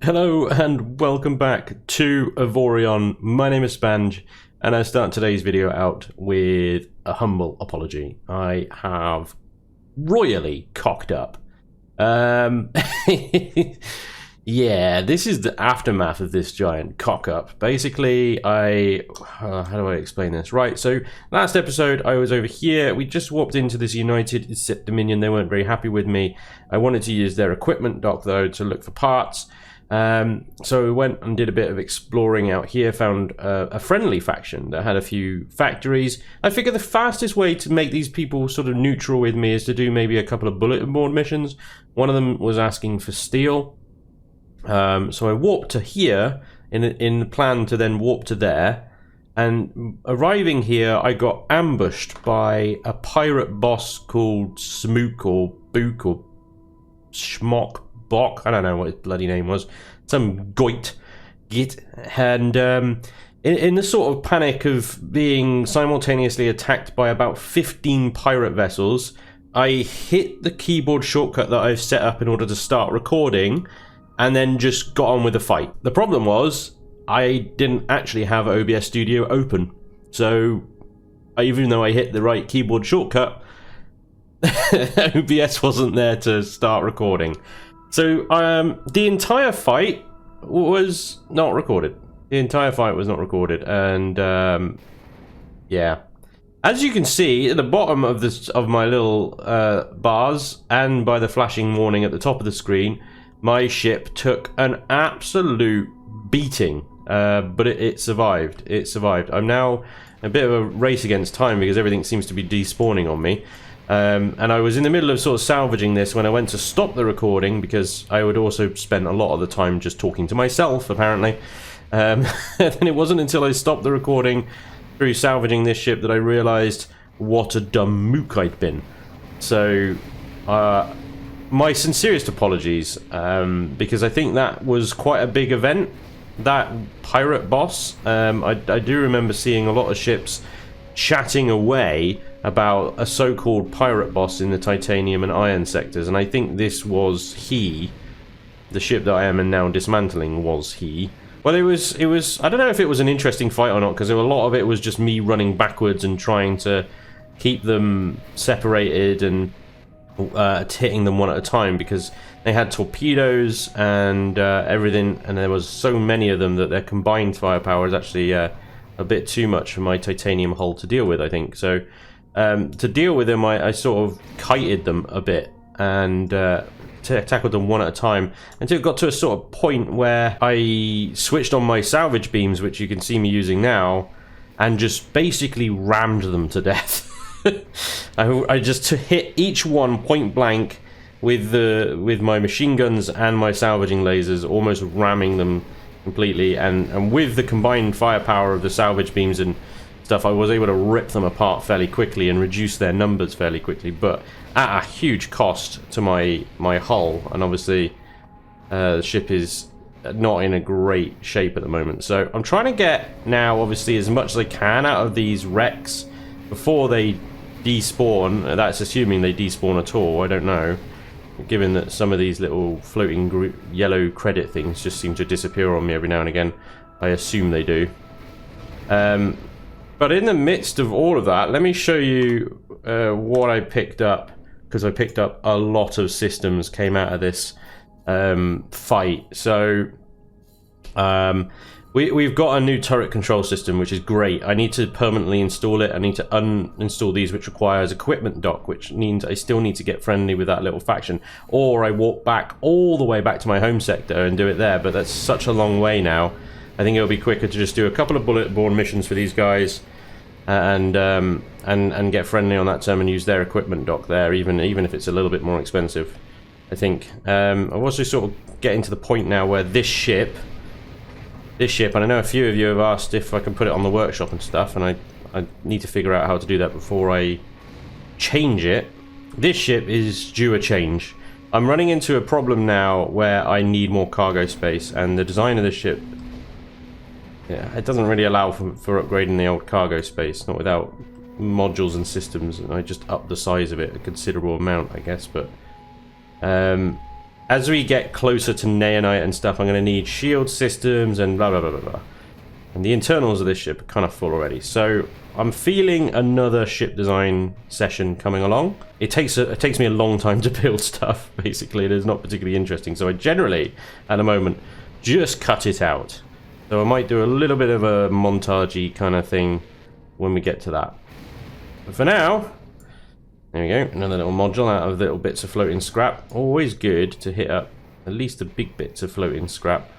Hello and welcome back to Avorion. My name is Spanj and I start today's video out with a humble apology. I have royally cocked up. Yeah, this is the aftermath of this giant cock up. Basically, how do I explain this? Right, so last episode I was over here. We just warped into this United Dominion. They weren't very happy with me. I wanted to use their equipment dock though to look for parts. So we went and did a bit of exploring out here, found a friendly faction that had a few factories. I figured the fastest way to make these people sort of neutral with me is to do maybe a couple of bulletin board missions. One of them was asking for steel. So I warped to here in the plan to then warp to there, and arriving here I got ambushed by a pirate boss called Smook or Book or Schmock Bok. I don't know what his bloody name was. Some git. And in the sort of panic of being simultaneously attacked by about 15 pirate vessels, I hit the keyboard shortcut that I've set up in order to start recording, and then just got on with the fight. The problem was, I didn't actually have OBS Studio open. So, even though I hit the right keyboard shortcut, OBS wasn't there to start recording. So, the entire fight was not recorded. The entire fight was not recorded, and, yeah. As you can see, at the bottom of my little bars, and by the flashing warning at the top of the screen, my ship took an absolute beating, but it survived. It survived. I'm now a bit of a race against time because everything seems to be despawning on me. And I was in the middle of sort of salvaging this when I went to stop the recording, because I would also spend a lot of the time just talking to myself, apparently. And it wasn't until I stopped the recording through salvaging this ship that I realised what a dumb mook I'd been. So, my sincerest apologies, because I think that was quite a big event, that pirate boss. I do remember seeing a lot of ships chatting away about a so-called pirate boss in the titanium and iron sectors, and I think this was he. The ship that I am now dismantling was he. Well, it was, I don't know if it was an interesting fight or not, because a lot of it was just me running backwards and trying to keep them separated and hitting them one at a time, because they had torpedoes and everything, and there was so many of them that their combined firepower is actually a bit too much for my titanium hull to deal with, I think. So to deal with them, I sort of kited them a bit and tackled them one at a time until it got to a sort of point where I switched on my salvage beams, which you can see me using now, and just basically rammed them to death. I just hit each one point blank with my machine guns and my salvaging lasers, almost ramming them completely, and with the combined firepower of the salvage beams and stuff, I was able to rip them apart fairly quickly and reduce their numbers fairly quickly, but at a huge cost to my hull, and obviously the ship is not in a great shape at the moment. So I'm trying to get now obviously as much as I can out of these wrecks before they despawn. That's assuming they despawn at all, I don't know, given that some of these little floating yellow credit things just seem to disappear on me every now and again. I assume they do. But in the midst of all of that, let me show you what I picked up, because I picked up a lot of systems came out of this fight. So we've got a new turret control system, which is great. I need to permanently install it. I need to uninstall these, which requires equipment dock, which means I still need to get friendly with that little faction, or I walk back all the way back to my home sector and do it there, but that's such a long way now. I think it'll be quicker to just do a couple of bullet-borne missions for these guys, and get friendly on that term and use their equipment dock there, even if it's a little bit more expensive, I think. I'm also sort of getting to the point now where this ship, and I know a few of you have asked if I can put it on the workshop and stuff, and I need to figure out how to do that before I change it. This ship is due a change. I'm running into a problem now where I need more cargo space, and the design of the ship, yeah, it doesn't really allow for upgrading the old cargo space, not without modules and systems, and I just upped the size of it a considerable amount, I guess, but as we get closer to Neonite and stuff, I'm going to need shield systems and blah, blah, blah, blah, blah. And the internals of this ship are kind of full already. So I'm feeling another ship design session coming along. It takes me a long time to build stuff, basically. It is not particularly interesting. So I generally, at the moment, just cut it out. So I might do a little bit of a montage-y kind of thing when we get to that. But for now, there we go. Another little module out of little bits of floating scrap. Always good to hit up at least the big bits of floating scrap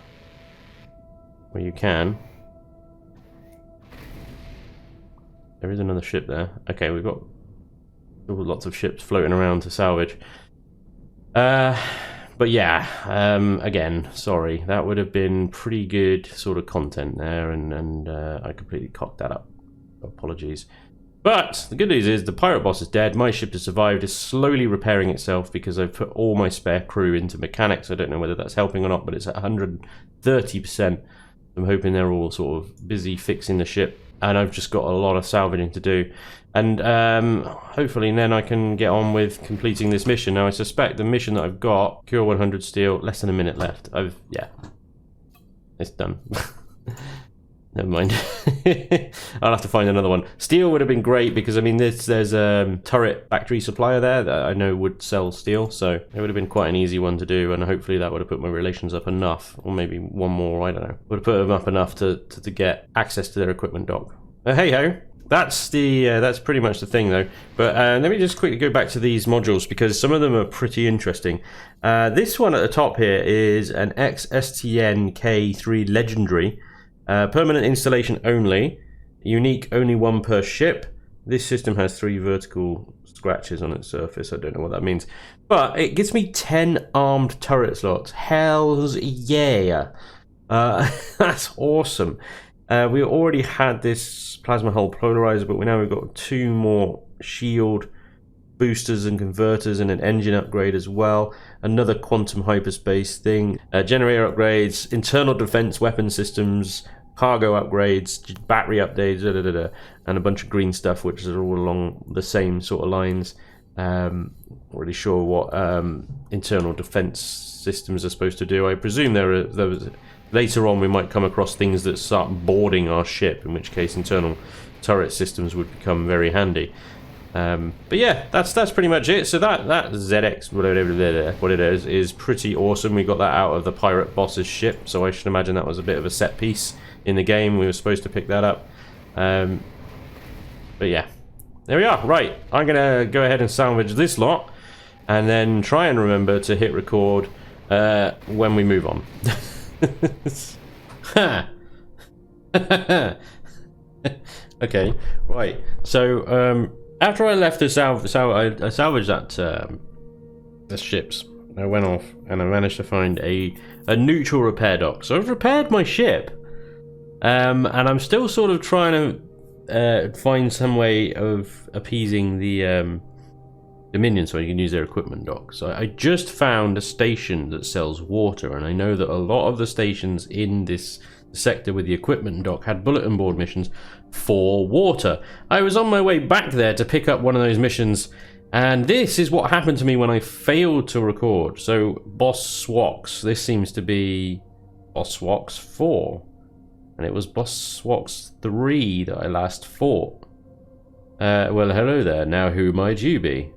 where you can. There is another ship there. Okay, we've got lots of ships floating around to salvage. But yeah, again, sorry. That would have been pretty good sort of content there, and I completely cocked that up. Apologies. But the good news is the pirate boss is dead. My ship has survived. It's slowly repairing itself because I've put all my spare crew into mechanics. I don't know whether that's helping or not, but it's at 130%. I'm hoping they're all sort of busy fixing the ship. And I've just got a lot of salvaging to do. And hopefully then I can get on with completing this mission. Now I suspect the mission that I've got, Cure 100 steel, less than a minute left. Yeah. It's done. Never mind. I'll have to find another one. Steel would have been great because, I mean, there's a turret factory supplier there that I know would sell steel. So it would have been quite an easy one to do. And hopefully that would have put my relations up enough. Or maybe one more, I don't know. Would have put them up enough to get access to their equipment dock. Hey-ho. That's pretty much the thing, though. But let me just quickly go back to these modules because some of them are pretty interesting. This one at the top here is an XSTN K3 Legendary. Permanent installation only. Unique, only one per ship. This system has 3 vertical scratches on its surface. I don't know what that means. But it gives me 10 armed turret slots. Hells yeah. That's awesome. We already had this plasma hull polarizer, but now we've got 2 more shield boosters and converters and an engine upgrade as well. Another quantum hyperspace thing. Generator upgrades, internal defense weapon systems, cargo upgrades, battery updates, and a bunch of green stuff, which is all along the same sort of lines. Not really sure what internal defense systems are supposed to do. I presume later on we might come across things that start boarding our ship, in which case internal turret systems would become very handy. But yeah, that's pretty much it. So that ZX, whatever what it is pretty awesome. We got that out of the pirate boss's ship, so I should imagine that was a bit of a set piece in the game. We were supposed to pick that up. But yeah, there we are. Right, I'm gonna go ahead and salvage this lot, and then try and remember to hit record when we move on. Okay, right. So after I left I salvaged the ships. I went off and I managed to find a neutral repair dock. So I've repaired my ship, and I'm still sort of trying to find some way of appeasing the minions so you can use their equipment dock. So I just found a station that sells water, and I know that a lot of the stations in this sector with the equipment dock had bulletin board missions for water. I was on my way back there to pick up one of those missions, and this is what happened to me when I failed to record. So Boss Swox, this seems to be Boss Swox 4, and it was Boss Swox 3 that I last fought. Well, hello there. Now who might you be?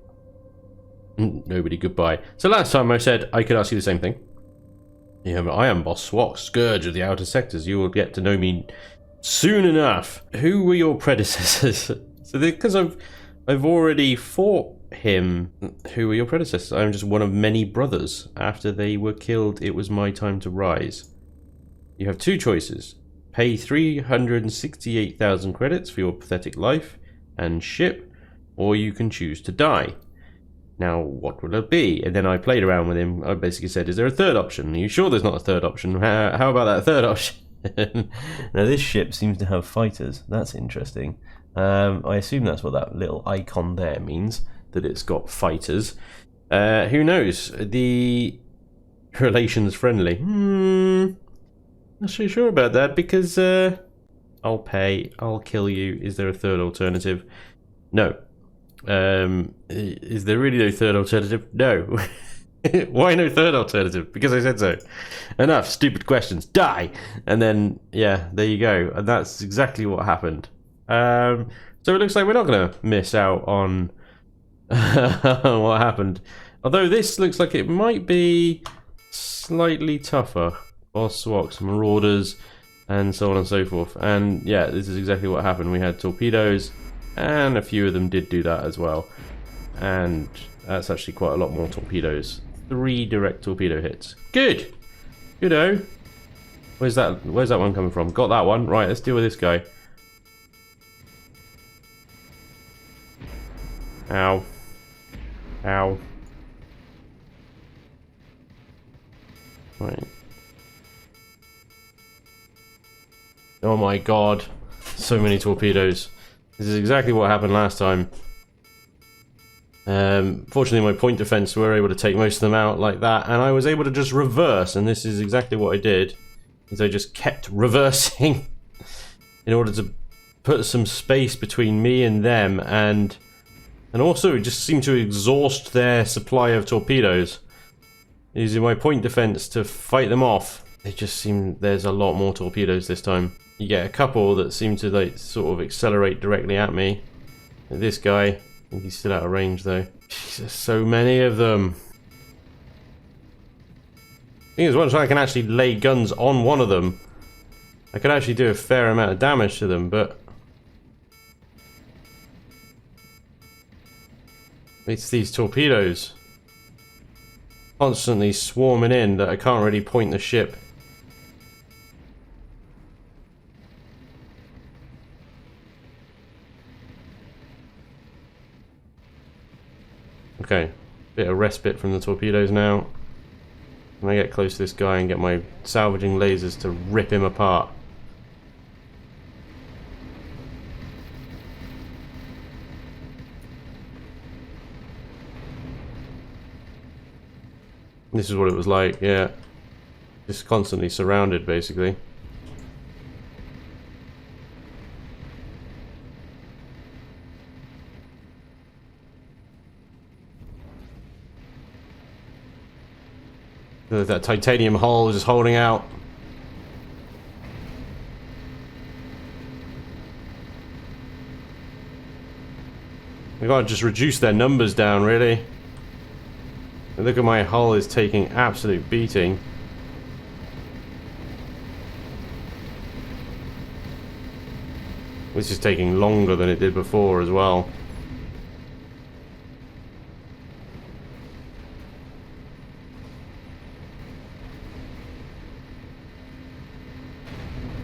Nobody, goodbye. So last time I said I could ask you the same thing. Yeah, I am Boss Swox, Scourge of the Outer Sectors. You will get to know me soon enough. Who were your predecessors? So because I've already fought him. Who were your predecessors? I'm just one of many brothers. After they were killed, it was my time to rise. You have 2 choices. Pay 368,000 credits for your pathetic life and ship, or you can choose to die. Now, what will it be? And then I played around with him. I basically said, is there a third option? Are you sure there's not a third option? How about that third option? Now, this ship seems to have fighters. That's interesting. I assume that's what that little icon there means, that it's got fighters. Who knows? The relations friendly. Not so sure about that, because I'll pay, I'll kill you. Is there a third alternative? No. Is there really no third alternative? No. Why no third alternative? Because I said so. Enough stupid questions. Die! And then, yeah, there you go. And that's exactly what happened. So it looks like we're not going to miss out on what happened. Although this looks like it might be slightly tougher. Boss swaps, marauders, and so on and so forth. And yeah, this is exactly what happened. We had torpedoes, and a few of them did do that as well. And that's actually quite a lot more torpedoes. 3 direct torpedo hits. Good! Good-o. Where's that one coming from? Got that one. Right, let's deal with this guy. Ow. Ow. Right. Oh my god. So many torpedoes. This is exactly what happened last time. Fortunately my point defense were able to take most of them out like that, and I was able to just reverse, and this is exactly what I did. Is I just kept reversing in order to put some space between me and them, and also it just seemed to exhaust their supply of torpedoes. Using my point defense to fight them off. It just seemed there's a lot more torpedoes this time. You get a couple that seem to like sort of accelerate directly at me. Like this guy, I think he's still out of range though. Jesus, so many of them. The thing is, once I can actually lay guns on one of them, I can actually do a fair amount of damage to them, but it's these torpedoes constantly swarming in that I can't really point the ship. Okay, bit of respite from the torpedoes now. I'm gonna get close to this guy and get my salvaging lasers to rip him apart. This is what it was like, yeah. Just constantly surrounded, basically. That titanium hull is just holding out. We gotta just reduce their numbers down, really. Look at my hull is taking absolute beating. This is taking longer than it did before as well.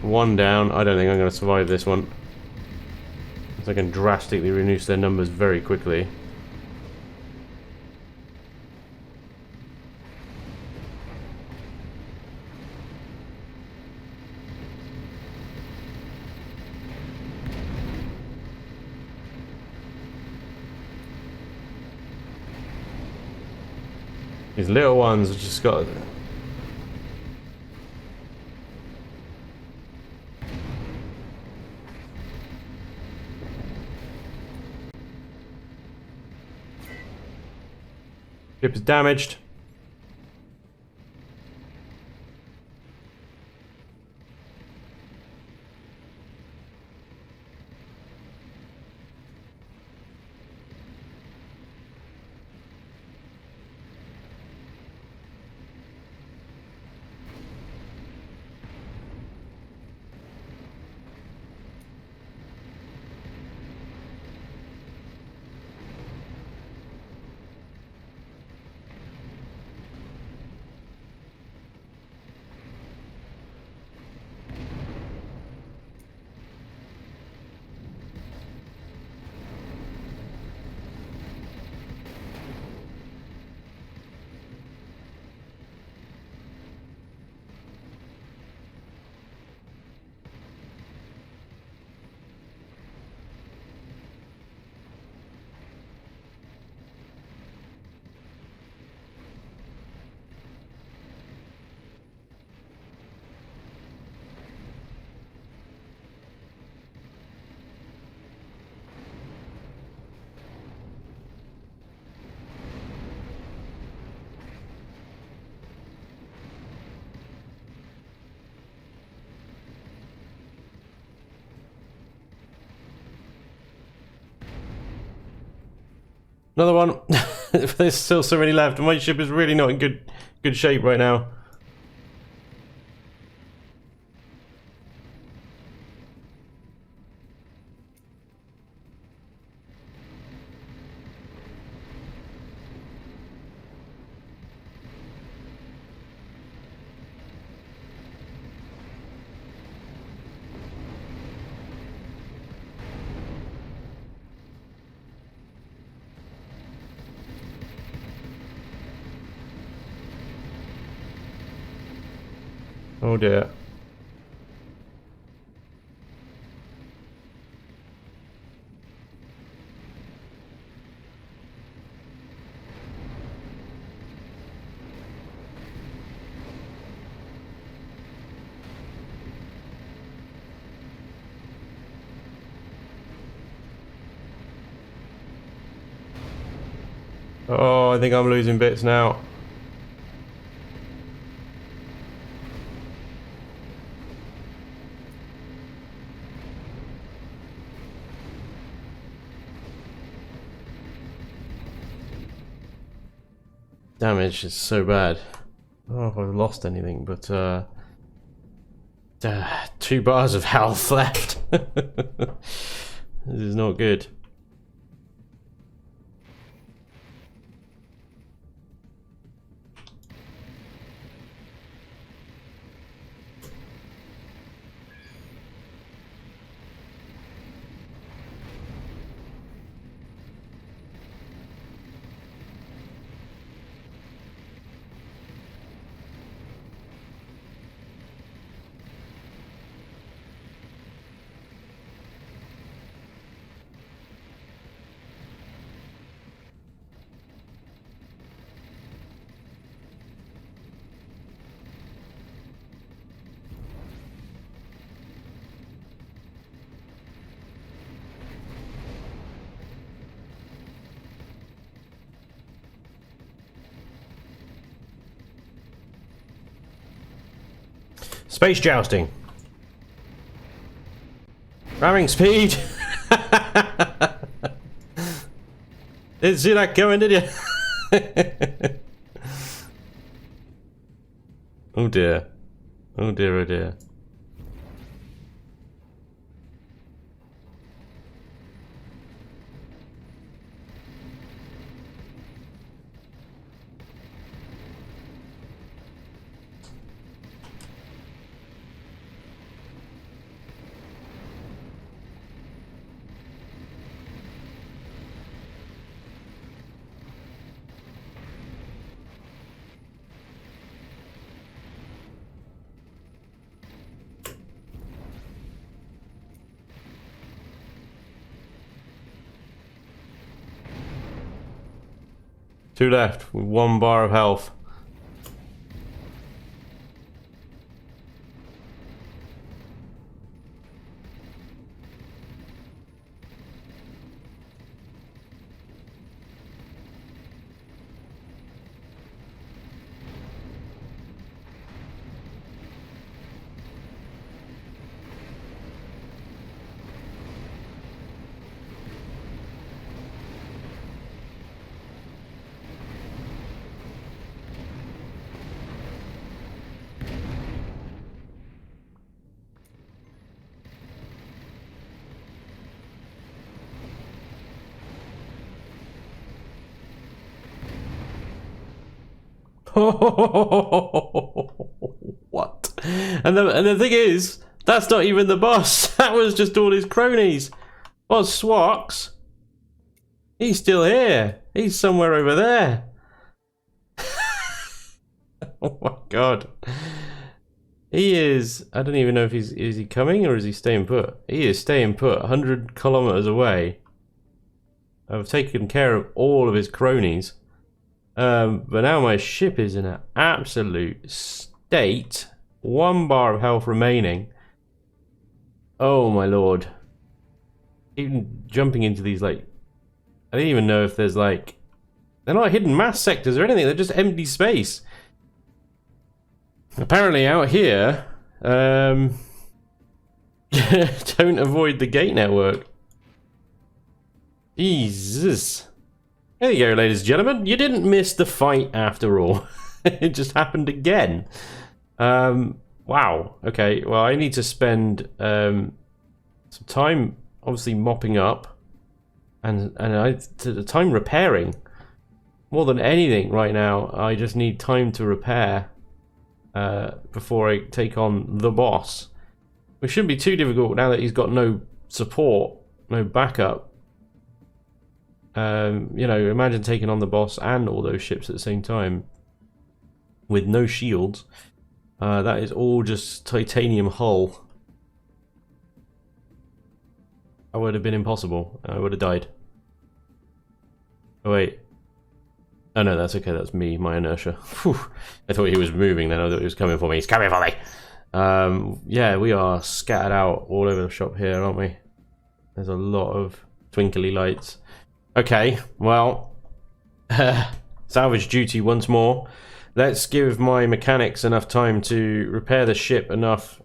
One down. I don't think I'm going to survive this one. I can drastically reduce their numbers very quickly. These little ones have just got... Ship is damaged. Another one. There's still so many left. My ship is really not in good shape right now. Oh dear. Oh, I think I'm losing bits now. Damage is so bad. I don't know if I've lost anything, but 2 bars of health left. This is not good. Space jousting. Ramming speed. Didn't see that coming, did you? Oh dear. Oh dear, oh dear. Two left with 1 bar of health. What? And the thing is, that's not even the boss. That was just all his cronies. Boss Swax, he's still here. He's somewhere over there. Oh my god. He is, I don't even know if is he coming or is he staying put? He is staying put 100 kilometers away. I've taken care of all of his cronies. But now my ship is in an absolute state. 1 bar of health remaining. Oh my lord. Even jumping into these, like, I don't even know if there's, like, they're not hidden mass sectors or anything, they're just empty space. Apparently out here, don't avoid the gate network. Jesus. There you go, ladies and gentlemen. You didn't miss the fight after all. It just happened again. Wow. Okay, well, I need to spend some time, obviously, mopping up. And the time repairing. More than anything right now, I just need time to repair before I take on the boss. Which shouldn't be too difficult now that he's got no support, no backup. You know, imagine taking on the boss and all those ships at the same time with no shields. That is all just titanium hull. That would have been impossible. I would have died. Oh wait. Oh no, that's okay. That's me, my inertia. Whew. I thought he was moving then. I thought he was coming for me. He's coming for me! Yeah, we are scattered out all over the shop here, aren't we? There's a lot of twinkly lights. Okay, well, salvage duty once more. Let's give my mechanics enough time to repair the ship enough.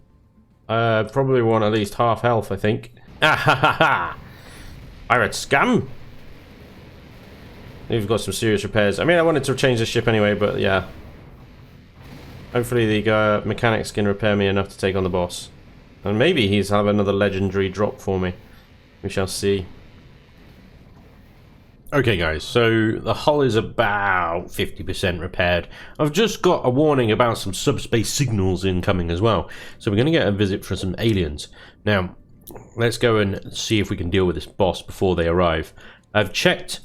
Probably want at least half health, I think. Ah ha ha ha! Pirate scum! We've got some serious repairs. I mean, I wanted to change the ship anyway, but yeah. Hopefully the mechanics can repair me enough to take on the boss. And maybe he's have another legendary drop for me. We shall see. Okay guys, so the hull is about 50% repaired. I've just got a warning about some subspace signals incoming as well. So we're going to get a visit from some aliens. Now, let's go and see if we can deal with this boss before they arrive. I've checked,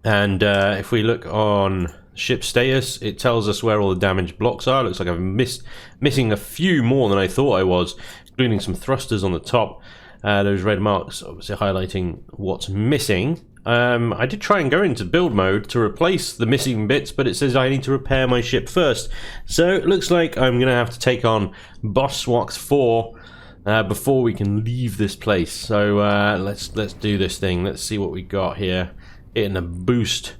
and if we look on ship status, it tells us where all the damaged blocks are. It looks like I'm missing a few more than I thought I was, including some thrusters on the top. Those red marks obviously highlighting what's missing. I did try and go into build mode to replace the missing bits, but it says I need to repair my ship first. So it looks like I'm going to have to take on Boss Swax 4 before we can leave this place. So let's do this thing. Let's see what we got here. Hitting a boost.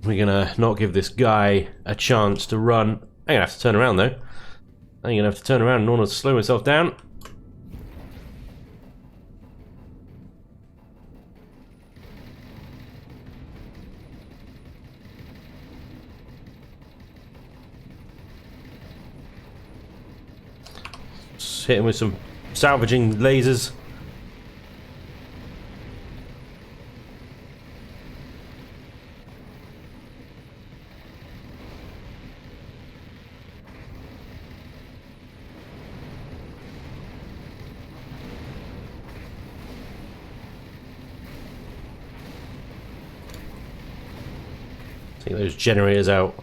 We're going to not give this guy a chance to run. I'm going to have to turn around though. I'm going to have to turn around in order to slow myself down. Hit him with some salvaging lasers. Take those generators out.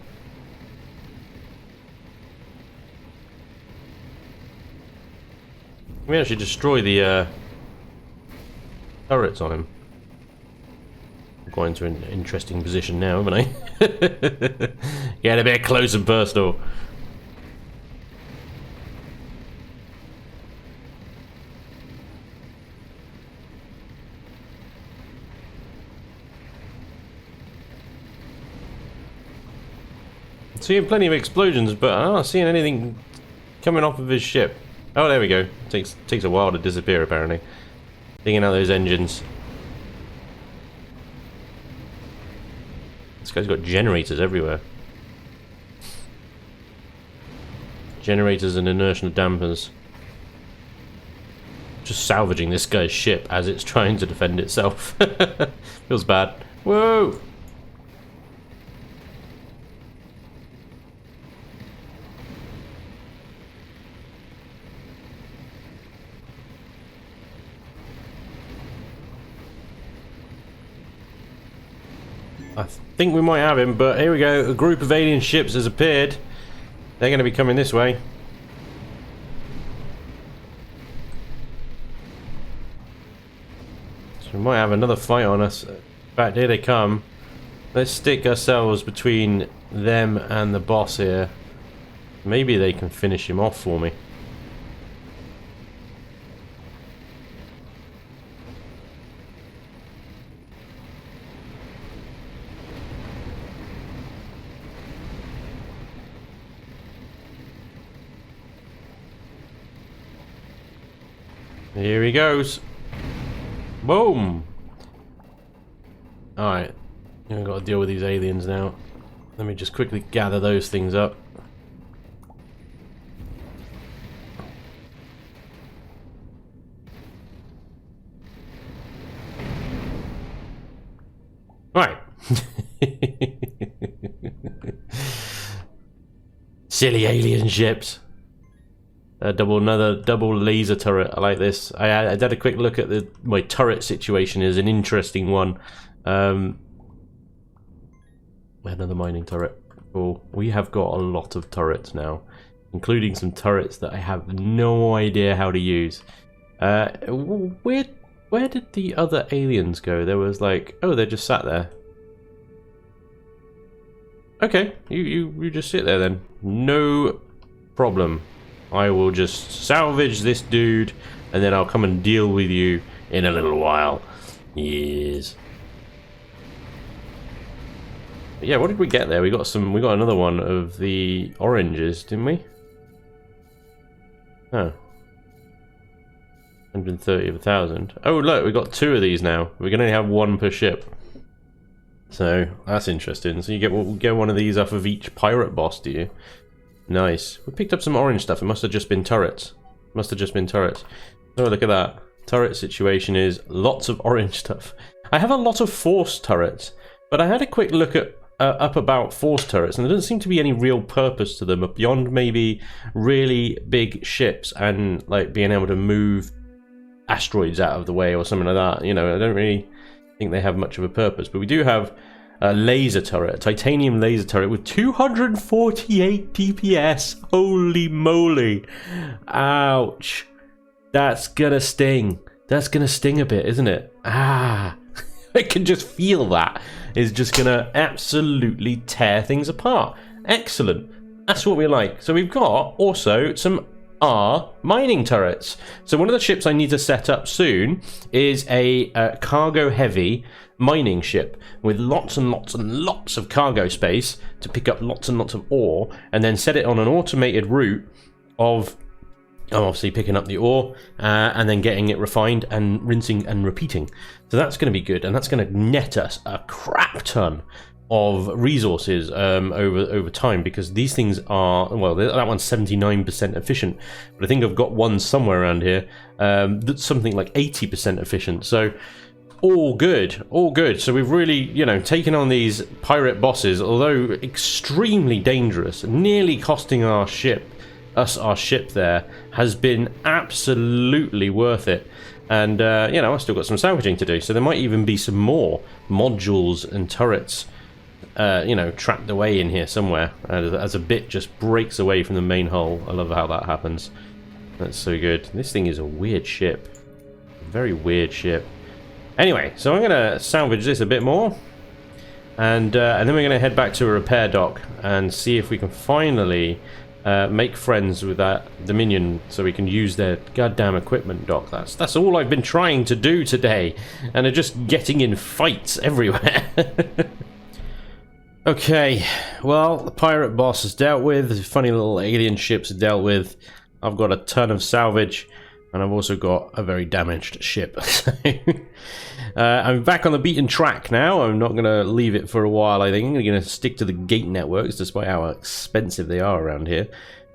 We actually destroy the turrets on him. I'm going into an interesting position now, haven't I? Get a bit close and personal. Seeing plenty of explosions, but I'm not seeing anything coming off of his ship. Oh, there we go. Takes a while to disappear, apparently. Digging out those engines. This guy's got generators everywhere. Generators and inertial dampers. Just salvaging this guy's ship as it's trying to defend itself. Feels bad. Whoa! I think we might have him, but here we go. A group of alien ships has appeared. They're going to be coming this way. So we might have another fight on us. In fact, here they come. Let's stick ourselves between them and the boss here. Maybe they can finish him off for me. Here he goes. Boom! Alright. I've got to deal with these aliens now. Let me just quickly gather those things up. Right. Silly alien ships. Another double laser turret. I like this. I had a quick look at my turret situation. Is an interesting one. Another mining turret. Cool. We have got a lot of turrets now, including some turrets that I have no idea how to use. Where did the other aliens go? There was like, oh, they just sat there. Okay, you just sit there then. No problem. I will just salvage this dude, and then I'll come and deal with you in a little while. Yes. But yeah, what did we get there? We got another one of the oranges, didn't we? Oh. 130 of 1,000. Oh look, we got 2 of these now. We can only have 1 per ship. So that's interesting. So you get one of these off of each pirate boss, do you? Nice. We picked up some orange stuff. It must have just been turrets. Must have just been turrets. Oh, look at that. Turret situation is lots of orange stuff. I have a lot of force turrets, but I had a quick look at up about force turrets, and there doesn't seem to be any real purpose to them beyond maybe really big ships and like being able to move asteroids out of the way or something like that. You know, I don't really think they have much of a purpose, but we do have a laser turret, a titanium laser turret with 248 DPS. Holy moly. Ouch. That's gonna sting. That's gonna sting a bit, isn't it? Ah. I can just feel that. It's just gonna absolutely tear things apart. Excellent. That's what we like. So we've got also some mining turrets. So one of the ships I need to set up soon is a cargo heavy mining ship with lots and lots and lots of cargo space to pick up lots and lots of ore, and then set it on an automated route of obviously picking up the ore and then getting it refined and rinsing and repeating. So that's going to be good, and that's going to net us a crap ton of resources over time, because these things are, well, that one's 79% efficient, but I think I've got one somewhere around here that's something like 80% efficient. So all good, all good. So we've really, you know, taken on these pirate bosses, although extremely dangerous, nearly costing our ship there, has been absolutely worth it. And you know, I've still got some salvaging to do, so there might even be some more modules and turrets you know, trapped away in here somewhere as a bit just breaks away from the main hull. I love how that happens. That's so good. This thing is a weird ship, a very weird ship. Anyway, so I'm gonna salvage this a bit more, and then we're gonna head back to a repair dock and see if we can finally make friends with that Dominion, so we can use their goddamn equipment dock. That's all I've been trying to do today, and they're just getting in fights everywhere. Okay, well, the pirate boss is dealt with, the funny little alien ships are dealt with. I've got a ton of salvage, and I've also got a very damaged ship. I'm back on the beaten track now. I'm not going to leave it for a while, I think. I'm going to stick to the gate networks, despite how expensive they are around here.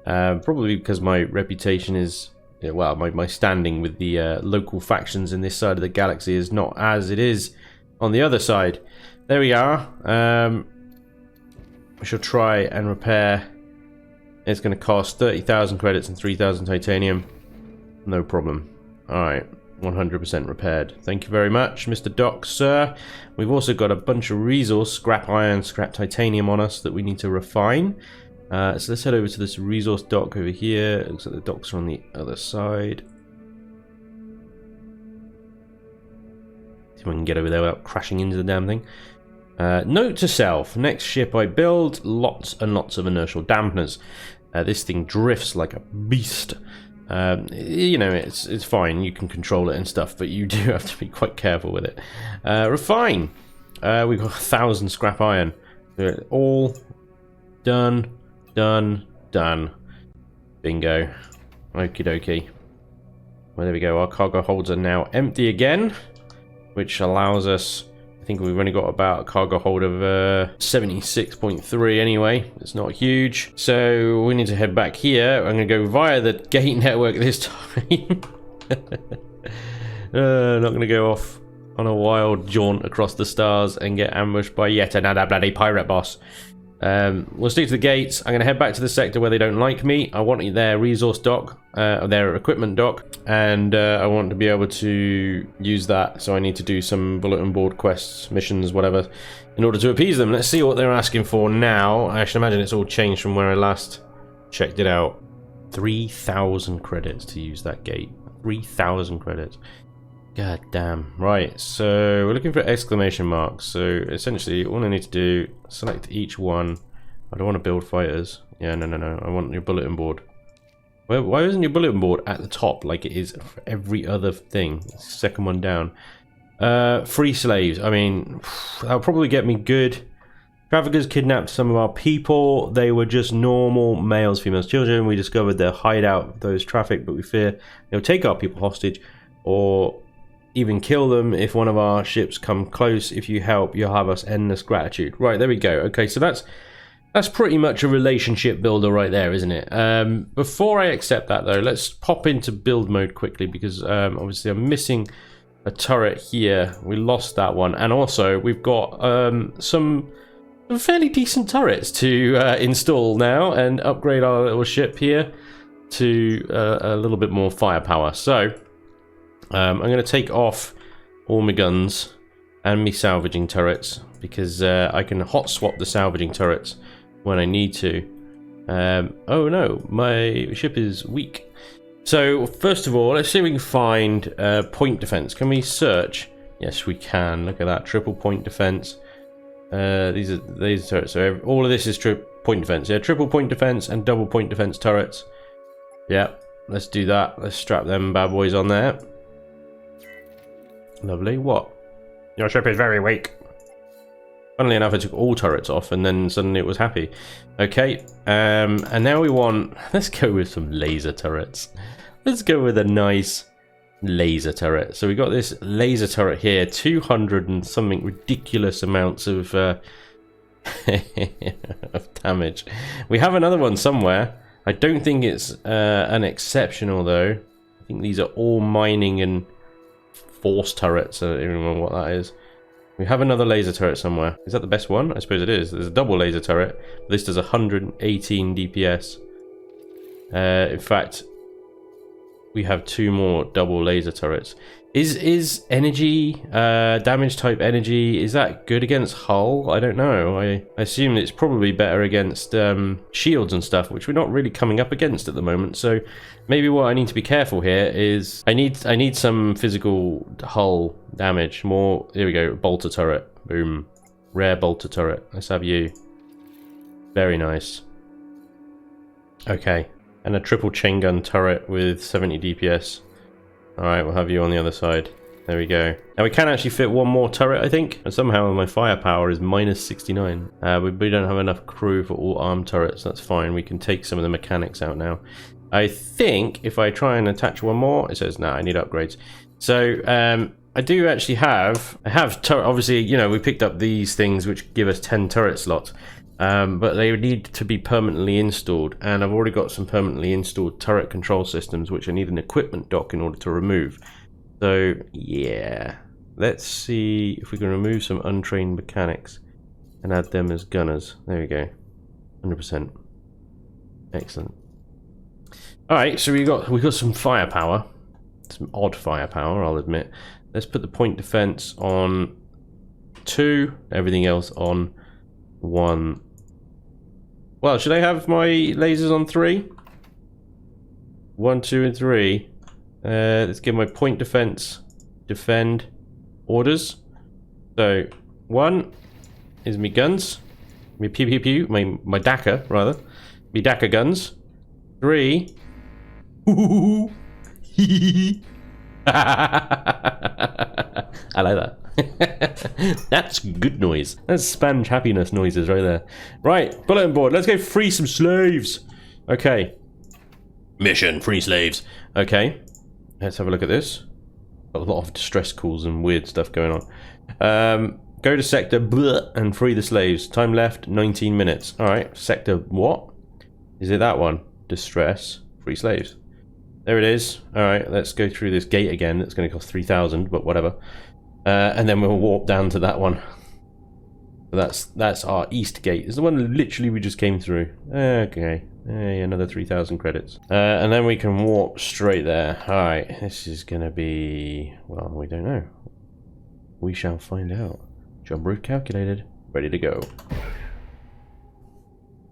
Probably because my reputation is, well, my standing with the local factions in this side of the galaxy is not as it is on the other side. There we are. I shall try and repair. It's going to cost 30,000 credits and 3,000 titanium. No problem. Alright, 100% repaired. Thank you very much, Mr. Doc, sir. We've also got a bunch of resource, scrap iron, scrap titanium on us that we need to refine. So let's head over to this resource dock over here. It looks like the docks are on the other side. See if I can get over there without crashing into the damn thing. Note to self, next ship I build, lots and lots of inertial dampeners. This thing drifts like a beast. You know, it's fine, you can control it and stuff, but you do have to be quite careful with it. Refine. We've got 1,000 scrap iron. All done, done, done. Bingo. Okie dokie. Well, there we go. Our cargo holds are now empty again, which allows us, I think we've only got about a cargo hold of 76.3 anyway. It's not huge. So we need to head back here. I'm going to go via the gate network this time. Not going to go off on a wild jaunt across the stars and get ambushed by yet another bloody pirate boss. We'll stick to the gates. I'm going to head back to the sector where they don't like me. I want their resource dock, their equipment dock, and I want to be able to use that. So I need to do some bulletin board quests, missions, whatever, in order to appease them. Let's see what they're asking for now. I should imagine it's all changed from where I last checked it out. 3,000 credits to use that gate. 3,000 credits. God damn. Right, so we're looking for exclamation marks. So essentially, all I need to do, select each one. I don't want to build fighters. Yeah, no. I want your bulletin board. Why isn't your bulletin board at the top like it is for every other thing? Second one down. Free slaves. I mean, that'll probably get me good. Traffickers kidnapped some of our people. They were just normal males, females, children. We discovered their hideout, those trafficked, but we fear they'll take our people hostage or even kill them if one of our ships come close. If you help, you'll have us endless gratitude. Right, there we go. Okay, so that's pretty much a relationship builder right there, isn't it? Before I accept that though, let's pop into build mode quickly because obviously I'm missing a turret here. We lost that one, and also we've got some fairly decent turrets to install now and upgrade our little ship here to a little bit more firepower. So I'm going to take off all my guns and my salvaging turrets because I can hot swap the salvaging turrets when I need to. Oh no, my ship is weak. So first of all, let's see if we can find point defense. Can we search? Yes, we can. Look at that, triple point defense. These are turrets. So all of this is point defense. Yeah, triple point defense and double point defense turrets. Yeah, let's do that. Let's strap them bad boys on there. Lovely. What? Your ship is very weak. Funnily enough, I took all turrets off and then suddenly it was happy. Okay, and now we want... Let's go with some laser turrets. Let's go with a nice laser turret. So we got this laser turret here, 200 and something ridiculous amounts of, of damage. We have another one somewhere. I don't think it's an exceptional though. I think these are all mining and force turrets. I don't even remember what that is. We have another laser turret somewhere. Is that the best one? I suppose it is. There's a double laser turret. This does 118 DPS. In fact, we have two more double laser turrets. Is energy, damage type energy, is that good against hull? I don't know. I assume it's probably better against shields and stuff, which we're not really coming up against at the moment. So maybe what I need to be careful here is I need some physical hull damage. More, here we go, bolter turret. Boom. Rare bolter turret. Let's have you. Very nice. Okay. And a triple chain gun turret with 70 DPS. Alright, we'll have you on the other side. There we go. Now we can actually fit one more turret, I think. And somehow my firepower is minus 69. We don't have enough crew for all armed turrets. That's fine. We can take some of the mechanics out now. I think if I try and attach one more, it says, nah, I need upgrades. So, I do actually have... obviously, you know, we picked up these things which give us 10 turret slots. But they need to be permanently installed, and I've already got some permanently installed turret control systems which I need an equipment dock in order to remove. So yeah, let's see if we can remove some untrained mechanics and add them as gunners. There we go, 100%. Excellent. Alright, so we got some firepower, some odd firepower, I'll admit. Let's put the point defense on 2, everything else on 1. Well, should I have my lasers on 3? 1, 2, and 3. Let's give my point defense defend orders. So 1 is me guns, me pew pew pew, my Dakar rather, me Dakar guns. 3. I like that. That's good noise. That's Spanj happiness noises right there. Right, bulletin board. Let's go free some slaves. Okay. Mission, free slaves. Okay. Let's have a look at this. Got a lot of distress calls and weird stuff going on. Go to sector bleh, and free the slaves. Time left 19 minutes. Alright, sector what? Is it that one? Distress. Free slaves. There it is. Alright, let's go through this gate again. It's going to cost 3,000, but whatever. And then we'll warp down to that one. That's our east gate. It's the one literally we just came through. Okay. Another 3,000 credits. And then we can warp straight there. Alright, this is going to be... well, we don't know. We shall find out. Jump route calculated. Ready to go.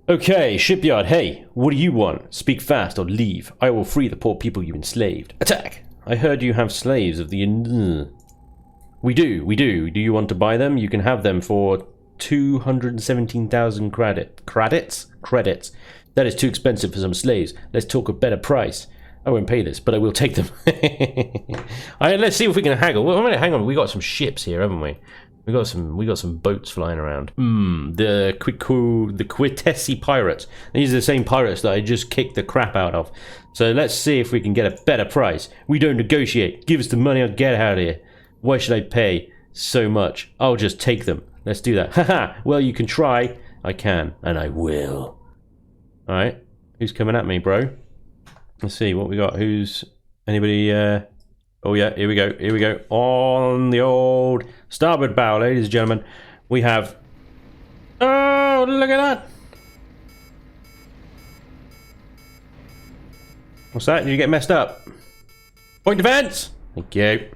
Okay, shipyard. Hey, what do you want? Speak fast or leave. I will free the poor people you enslaved. Attack! I heard you have slaves of the... We do. Do you want to buy them? You can have them for 217,000 credits? Credits. That is too expensive for some slaves. Some talk a better price. I won't pay this, but I will take them. Alright, let's see if we can haggle. Well, hang on, we got some ships here, haven't we? We got some boats flying around. The Quitesi pirates. These are the same pirates that I just kicked the crap out of. So let's see if we can get a better price. We don't negotiate. Give us the money or get out of here. Why should I pay so much? I'll just take them. Let's do that. Haha. Well, you can try. I can, and I will. All right. Who's coming at me, bro? Let's see what we got. Who's anybody? Oh yeah, here we go. Here we go. On the old starboard bow, ladies and gentlemen, we have... oh, look at that! What's that? Did you get messed up? Point defense! Thank you.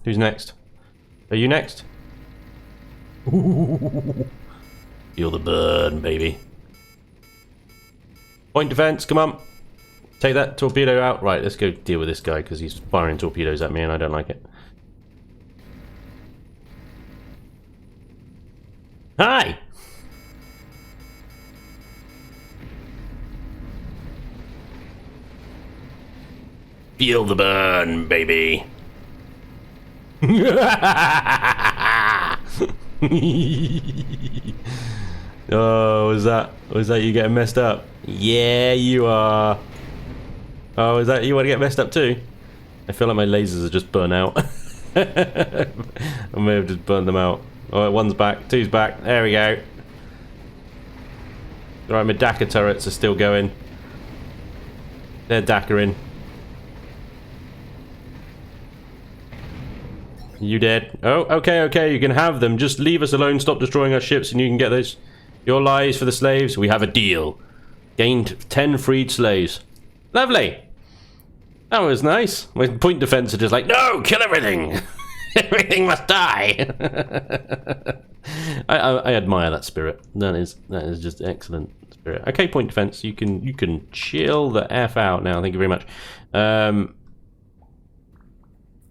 Who's next? Are you next? Ooh. Feel the burn, baby. Point defense, come on. Take that torpedo out. Right, let's go deal with this guy because he's firing torpedoes at me and I don't like it. Hi! Feel the burn, baby. Oh, was that you getting messed up? Yeah, you are. Oh, is that you want to get messed up too? I feel like my lasers are just burnt out. I may have just burnt them out. Alright, one's back, two's back. There we go. Alright, my Dakar turrets are still going. They're Dakaring. You dead? Oh, okay, you can have them. Just leave us alone, stop destroying our ships, and you can get those. Your lives for the slaves. We have a deal. Gained 10 freed slaves. Lovely. That was nice. My point defense are just like, no, kill everything. Everything must die. I admire that spirit. That is just excellent spirit. Okay, point defense. You can chill the F out now. Thank you very much.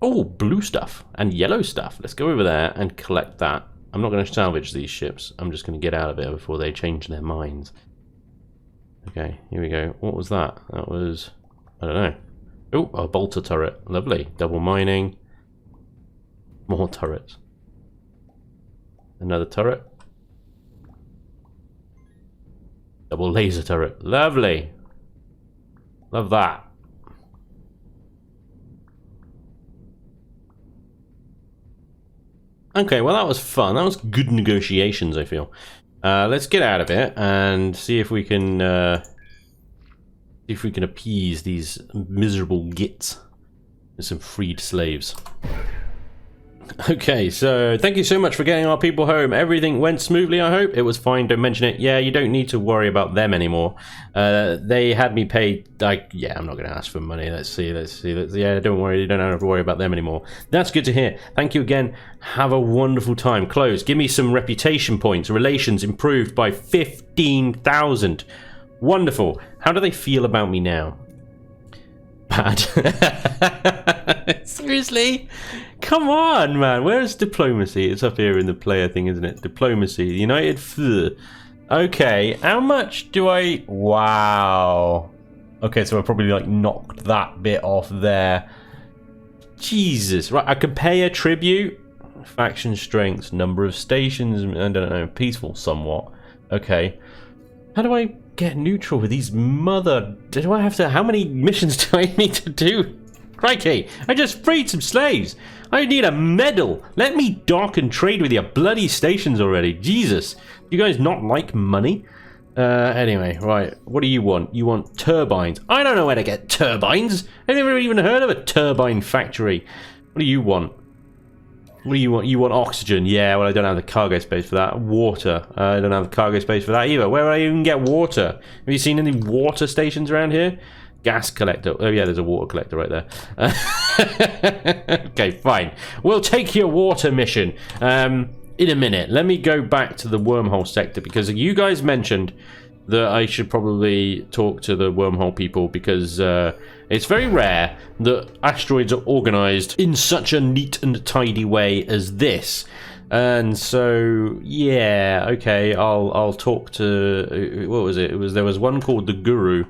Oh, blue stuff and yellow stuff. Let's go over there and collect that. I'm not going to salvage these ships. I'm just going to get out of it before they change their minds. Okay, here we go. What was that? That was... I don't know. Oh, a bolter turret. Lovely. Double mining. More turrets. Another turret. Double laser turret. Lovely. Love that. Okay, well that was fun. That was good negotiations, I feel. Let's get out of it and see if we can appease these miserable gits with some freed slaves. Okay, so thank you so much for getting our people home. Everything went smoothly, I hope. It was fine, don't mention it. Yeah, you don't need to worry about them anymore. They had me paid, like, yeah, I'm not going to ask for money. Let's see. Yeah, don't worry, you don't have to worry about them anymore. That's good to hear. Thank you again. Have a wonderful time. Close. Give me some reputation points. Relations improved by 15,000. Wonderful. How do they feel about me now? Bad. Seriously? Come on, man. Where's diplomacy? It's up here in the player thing, isn't it? Diplomacy. United. Pfft. Okay. How much do I... Wow. Okay, so I probably like knocked that bit off there. Jesus. Right, I could pay a tribute. Faction strengths. Number of stations. I don't know. Peaceful somewhat. Okay. How do I get neutral with these mother... Do I have to... How many missions do I need to do? Crikey, I just freed some slaves. I need a medal. Let me dock and trade with your bloody stations already. Jesus, you guys not like money? Anyway, right, what do you want? You want turbines. I don't know where to get turbines. I've never even heard of a turbine factory. What do you want? What do you want? You want oxygen? Yeah, well, I don't have the cargo space for that. Water. I don't have the cargo space for that either. Where would I even get water? Have you seen any water stations around here? Gas collector. Oh, yeah, there's a water collector right there. Okay, fine. We'll take your water mission. In a minute. Let me go back to the wormhole sector because you guys mentioned that I should probably talk to the wormhole people because it's very rare that asteroids are organized in such a neat and tidy way as this. And so, yeah, okay, I'll talk to, what was it? There was one called the Guru,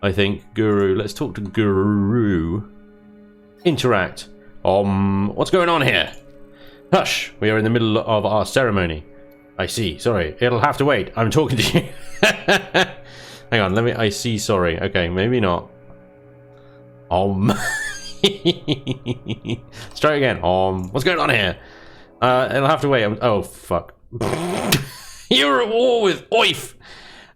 I think. Guru. Let's talk to Guru. Interact. What's going on here? Hush, we are in the middle of our ceremony. I see, sorry, it'll have to wait. I'm talking to you. Hang on, I see, sorry. Okay, maybe not. Let's try again. What's going on here? It'll have to wait. Oh, fuck. You're at war with OIF.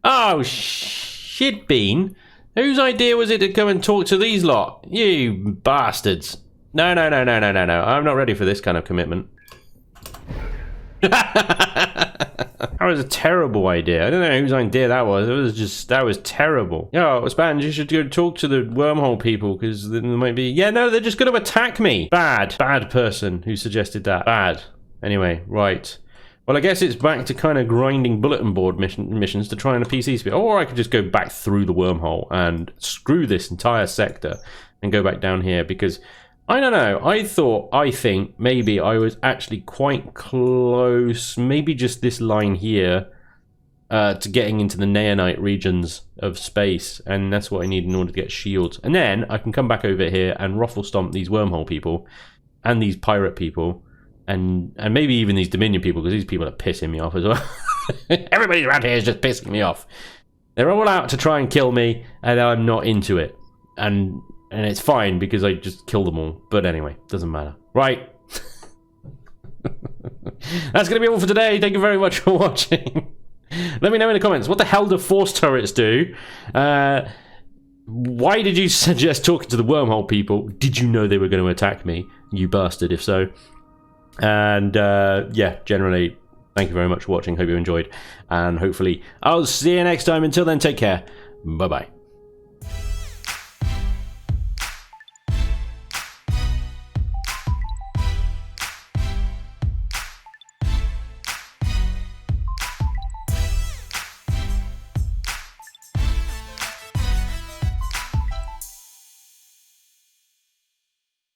Oh, shit bean. Whose idea was it to come and talk to these lot? You bastards. No. I'm not ready for this kind of commitment. That was a terrible idea. I don't know whose idea that was. That was terrible. Yo, Spanj, you should go talk to the wormhole people because there might be. Yeah, no, they're just going to attack me. Bad person who suggested that. Bad. Anyway, right. Well, I guess it's back to kind of grinding bulletin board missions to try and a PC speed. Or I could just go back through the wormhole and screw this entire sector and go back down here because. I don't know, I think maybe I was actually quite close, maybe just this line here, to getting into the Neonite regions of space, and that's what I need in order to get shields. And then I can come back over here and ruffle stomp these wormhole people, and these pirate people, and maybe even these Dominion people, because these people are pissing me off as well. Everybody around here is just pissing me off. They're all out to try and kill me, and I'm not into it. And it's fine because I just kill them all. But anyway, doesn't matter. Right. That's going to be all for today. Thank you very much for watching. Let me know in the comments, what the hell do force turrets do? Why did you suggest talking to the wormhole people? Did you know they were going to attack me? You bastard, if so. And yeah, generally, thank you very much for watching. Hope you enjoyed. And hopefully, I'll see you next time. Until then, take care. Bye-bye.